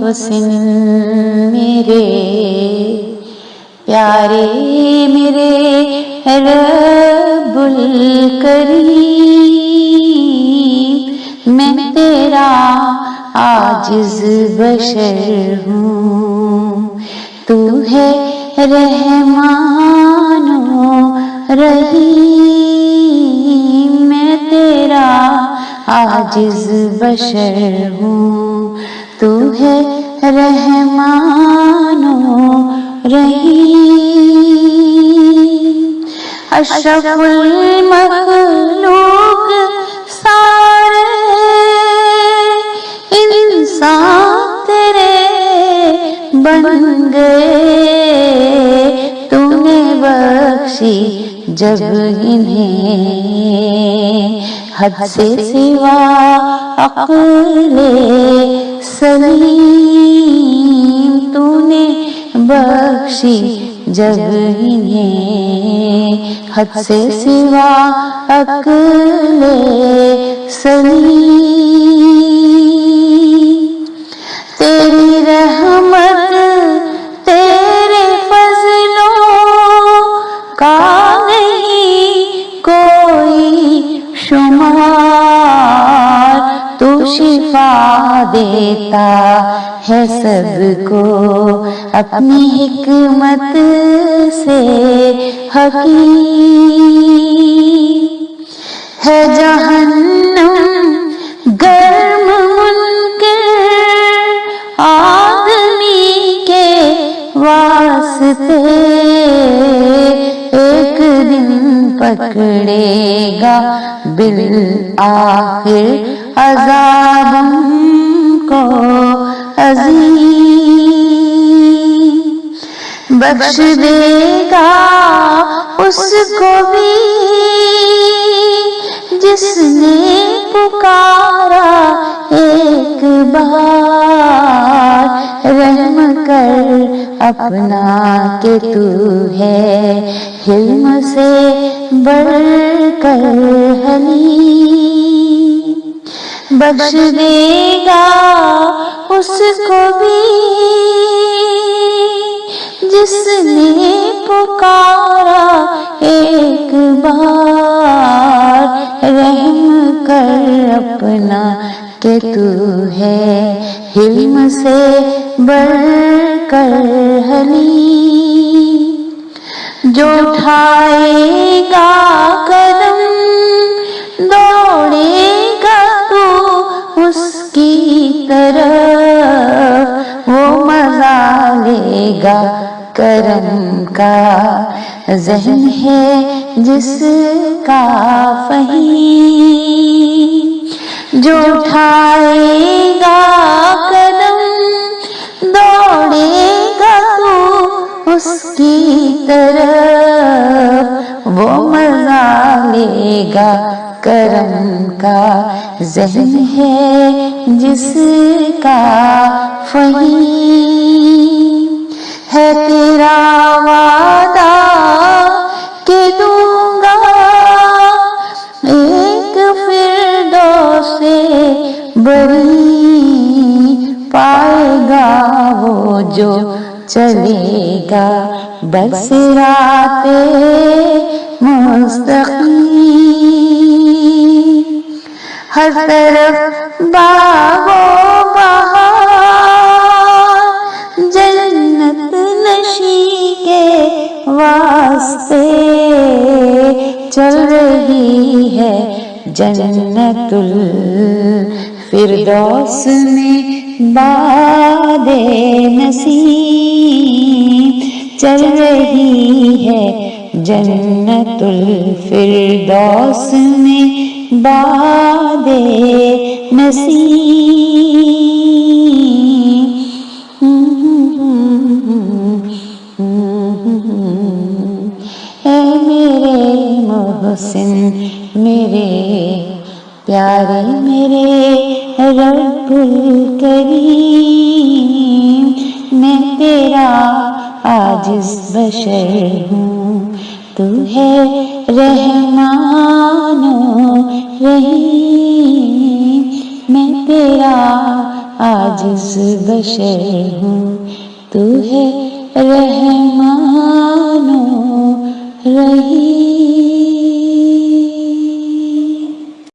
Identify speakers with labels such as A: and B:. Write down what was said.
A: محسن میرے پیارے میرے رب الکریم، میں تیرا عاجز بشر ہوں، تو ہے رحمان و رحیم، میں تیرا عاجز بشر ہوں، تو ہے رحمان و رحیم۔ اشرف المخلوق سارے انسان تیرے بن گئے، تو نے بخشی جب انہیں حد سے سوا عقل سلیم، تو نے بخشی جب انہیں حد سے سوا عقل سلیم۔ تیری رحمت تیرے فضلوں کا نہیں کوئی شمار، تو شفا دیتا ہے سب کو اپنی حکمت سے حکیم۔ ہے جہنم گرم منکر آدمی کے واسطے، ایک دن پکڑے گا بالآخر عذاب کو عظیم، بخش دے گا اس کو بھی جس نے پکارا ایک بار، رحم کر اپنا کہ تو ہے حلم سے بڑھ کر حلیم، بخش دے گا اس کو بھی جس نے پکارا ایک بار، رحم کر اپنا کہ تو ہے حلم سے بڑھ کر حلیم، جو اٹھائے گا قدم دوڑے گا تو اس کی طرف، وہ مزہ لے گا کرم کا، ذہن ہے جس کا فہیم، جو اٹھائے گا قدم دوڑے گا تو اس کی طرف، وہ مزہ لے گا کرم کا، ذہن ہے جس کا فہیم۔ ہے تیرا وعدہ کہ دوں گا ایک فردوس بری، پائے گا وہ جو چلے گا بصراط مستقیم، ہر طرف باغ و بہار جنت نشی کے واسطے، چل رہی ہے جنت الفردوس میں باد نسیم، چل رہی ہے جنت الفردوس میں باد نسیم۔ اے میرے محسن میرے پیارے میرے رب الکریم، میں تیرا عاجز بشر ہوں، تو ہے رحمان و رحیم، میں تیرا عاجز بشر ہوں تو ہے رحمان